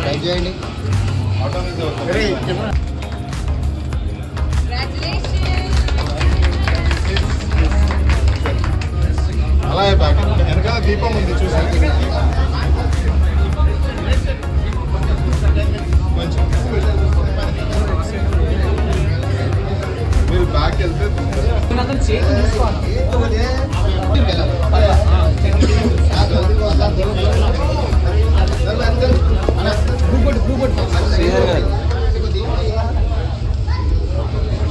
Try చేయండి. అలాగే వెనకాల దీపం ఉంది చూసాను. మీరు బ్యాక్ వెళ్తే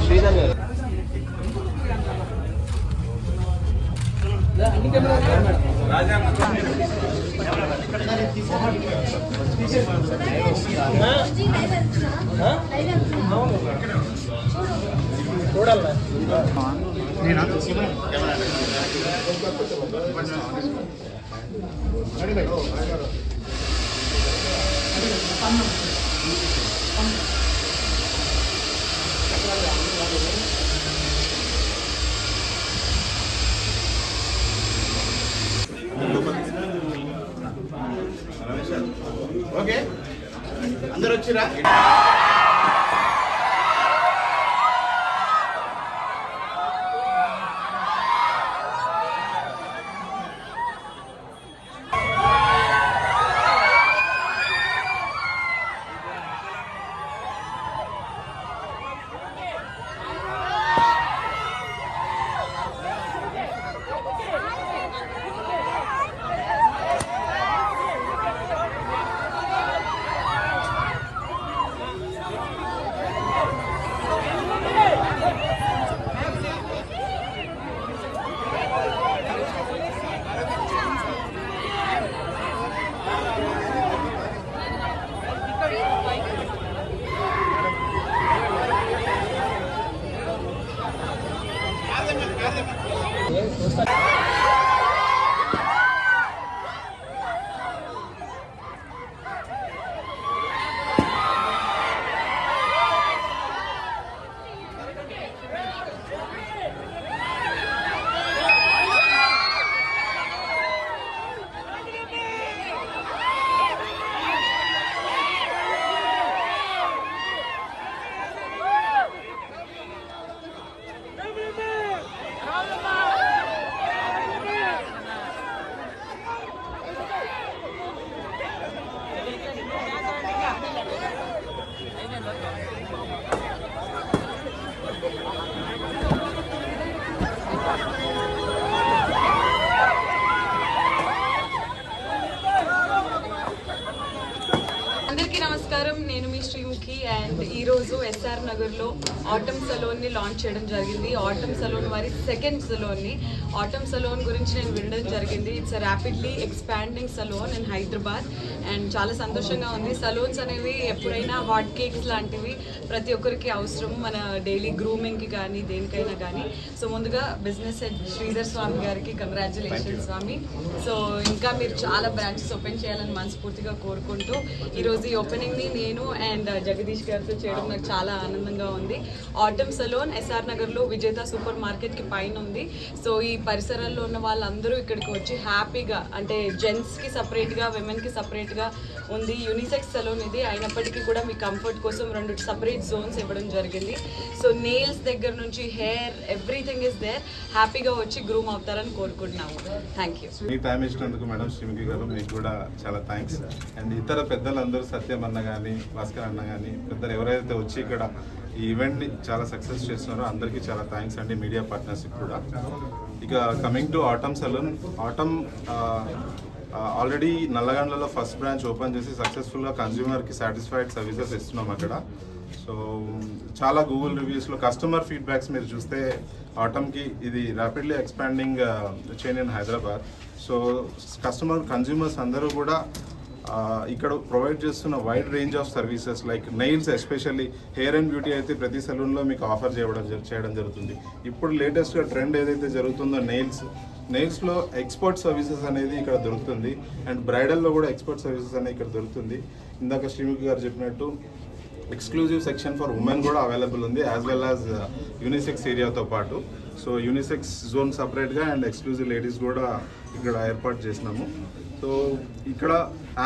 శ్రీధర్ గారు చూడాలి. ఓకే అందరు వచ్చిరా? నమస్కారం, నేను మీ శ్రీముఖి అండ్ ఈరోజు ఎస్ఆర్ నగర్లో ఆటమ్ సలోన్ని లాంచ్ చేయడం జరిగింది. ఆటమ్ సలోన్ వారి సెకండ్ సలోన్ని. ఆటమ్ సలోన్ గురించి నేను వినడం జరిగింది. It's rapidly expanding salon in Hyderabad and చాలా సంతోషంగా ఉంది. సలోన్స్ అనేవి ఎప్పుడైనా హాట్ కేక్స్ లాంటివి ప్రతి ఒక్కరికి అవసరం, మన డైలీ గ్రూమింగ్కి కానీ దేనికైనా కానీ. సో ముందుగా బిజినెస్ హెడ్ శ్రీధర్ స్వామి గారికి కంగ్రాచులేషన్ స్వామి. సో ఇంకా మీరు చాలా బ్రాంచెస్ ఓపెన్ చేయాలని మనస్ఫూర్తిగా కోరుకుంటూ ఈరోజు ఈ ఓపెనింగ్ని నేను అండ్ జగదీష్ గారితో చేయడం నాకు చాలా ఆనందంగా ఉంది. ఆటమ్ సలోన్ ఎస్ఆర్ నగర్లో విజేత సూపర్ మార్కెట్కి పైన ఉంది. సో ఈ పరిసరాల్లో ఉన్న వాళ్ళందరూ ఇక్కడికి వచ్చి హ్యాపీగా, అంటే జెంట్స్కి సపరేట్గా విమెన్కి సపరేట్గా ఉంది. యూనిసెక్స్ సలోన్ ఇది అయినప్పటికీ కూడా మీ కంఫర్ట్ కోసం 2 సపరేట్ జోన్స్ ఇవ్వడం జరిగింది. సో నెయిల్స్ దగ్గర నుంచి హెయిర్ ఎవ్రీథింగ్ ఇస్ దేర్. హ్యాపీగా వచ్చి గ్రూమ్ అవుతారని కోరుకుంటున్నాము. Thank you. మీ టైం ఇచ్చినందుకు మేడం శ్రీముఖి గారు మీకు కూడా చాలా థ్యాంక్స్. అండ్ ఇతర పెద్దలందరూ సత్యం అన్న కానీ భాస్కర్ అన్న కానీ పెద్దలు ఎవరైతే వచ్చి ఇక్కడ ఈ ఈవెంట్ని చాలా సక్సెస్ చేస్తున్నారో అందరికీ చాలా థ్యాంక్స్ అండి, మీడియా పార్ట్నర్స్కి కూడా. ఇక coming to Atom salon, Atom already నల్లగండ్లలో ఫస్ట్ బ్రాంచ్ ఓపెన్ చేసి సక్సెస్ఫుల్గా కన్జ్యూమర్కి సాటిస్ఫైడ్ సర్వీసెస్ ఇస్తున్నాం అక్కడ. సో చాలా గూగుల్ రివ్యూస్లో కస్టమర్ ఫీడ్బ్యాక్స్ మీరు చూస్తే ఆటమ్కి ఇది rapidly expanding chain in Hyderabad. So consumers అందరూ కూడా ఇక్కడ ప్రొవైడ్ చేస్తున్న wide range of services like nails, especially hair and beauty అయితే ప్రతి సలూన్లో మీకు ఆఫర్ చేయడం జరుగుతుంది. ఇప్పుడు లేటెస్ట్గా ట్రెండ్ ఏదైతే జరుగుతుందో నెయిల్స్, నెయిల్స్లో ఎక్స్పర్ట్ సర్వీసెస్ అనేది ఇక్కడ దొరుకుతుంది అండ్ బ్రైడల్లో కూడా ఎక్స్పర్ట్ సర్వీసెస్ అనేది ఇక్కడ దొరుకుతుంది. ఇందాక శ్రీముఖి గారు చెప్పినట్టు ఎక్స్క్లూజివ్ సెక్షన్ ఫర్ ఉమెన్ కూడా అవైలబుల్ ఉంది, యాజ్ వెల్ యాజ్ యూనిసెక్స్ ఏరియాతో పాటు. సో యూనిసెక్స్ జోన్ సపరేట్గా అండ్ ఎక్స్క్లూజివ్ లేడీస్ కూడా ఇక్కడ ఏర్పాటు చేసినాము. సో ఇక్కడ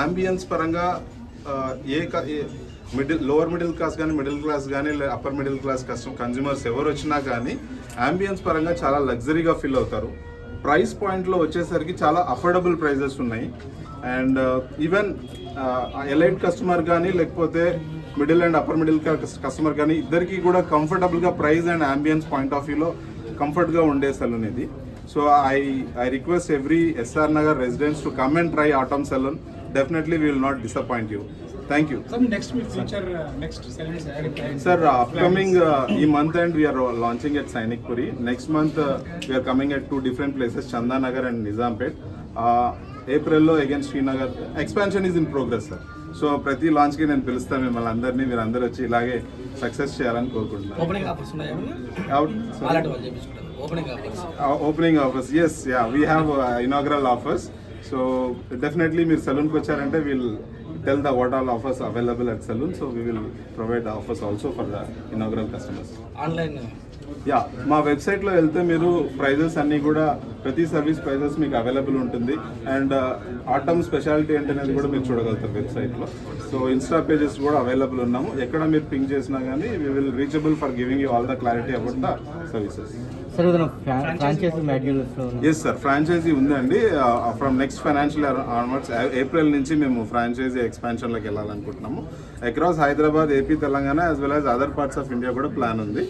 అంబియన్స్ పరంగా లోవర్ మిడిల్ క్లాస్ కానీ మిడిల్ క్లాస్ కానీ అప్పర్ మిడిల్ క్లాస్ కన్జ్యూమర్స్ ఎవరు వచ్చినా కానీ అంబియన్స్ పరంగా చాలా లగ్జరీగా ఫీల్ అవుతారు. ప్రైస్ పాయింట్లో వచ్చేసరికి చాలా అఫోర్డబుల్ ప్రైజెస్ ఉన్నాయి. అండ్ ఈవెన్ ఎలైట్ కస్టమర్ కానీ లేకపోతే middle and upper middle class customer కానీ ఇద్దరికి కూడా కంఫర్టబుల్గా price and ambience point of వ్యూలో కంఫర్ట్గా ఉండే సలూన్ ఇది. So I request every SR Nagar residents to come and try Atom salon. Definitely we will not disappoint you. Thank you. So next future next salons Sir, upcoming ఈ month end we are launching at Sainik Puri. Next month we are coming at 2 different places, Chandanagar and Nizampet. April లో again Srinagar. Expansion is in progress, sir. So ప్రతి launch కి నేను పిలుస్తాను మిమ్మల్ని అందరినీ, మీరు అందరూ వచ్చి ఇలాగే సక్సెస్ చేయాలని కోరుకుంటున్నాను. ఓపెనింగ్ ఆఫర్స్ ఉన్నాయా? Opening offers, yes, ya, we have inaugural offers. So definitely మీరు సలూన్కి వచ్చారంటే will tell the what all offers available at saloon, so we will provide the offers also for the inaugural customers. Online యా, మా వెబ్సైట్లో వెళ్తే మీరు prices అన్నీ కూడా ప్రతి సర్వీస్ ప్రైజెస్ మీకు అవైలబుల్ ఉంటుంది. అండ్ ఆటమ్ స్పెషాలిటీ ఏంటనేది కూడా మీరు చూడగలుగుతారు వెబ్సైట్లో. సో ఇన్స్టా పేజెస్ కూడా అవైలబుల్ ఉన్నాము. ఎక్కడ మీరు పింక్ చేసినా కానీ we will reachable for giving you all the clarity about the services. Yes sir, franchisee ఉందండి. From next financial year onwards April నుంచి మేము ఫ్రాంచైజీ ఎక్స్పాన్షన్లోకి వెళ్ళాలనుకుంటున్నాము. Across Hyderabad, AP, Telangana as well as other parts of India కూడా plan ఉంది.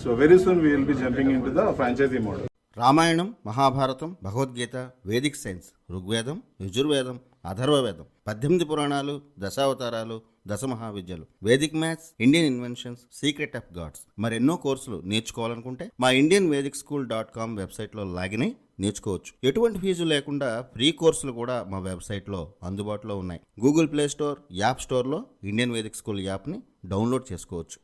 So very soon we will be jumping into the franchisee model. Ramayanam, Mahabharatam, Bhagavadgita, Vedic science, Rigvedam, Yajurvedam, Atharvavedam, 18 పురాణాలు, దశావతారాలు, 10 మహావిద్యలు, Vedic maths, Indian inventions, secret of gods, మరెన్నో కోర్సులు నేర్చుకోవాలనుకుంటే మా indianvedicSchool.com వెబ్సైట్లో login అయి నేర్చుకోవచ్చు. ఎటువంటి ఫీజు లేకుండా ఫ్రీ కోర్సులు కూడా మా వెబ్సైట్లో అందుబాటులో ఉన్నాయి. గూగుల్ ప్లే స్టోర్, యాప్ స్టోర్లో ఇండియన్ వేదిక్ స్కూల్ యాప్ని డౌన్లోడ్ చేసుకోవచ్చు.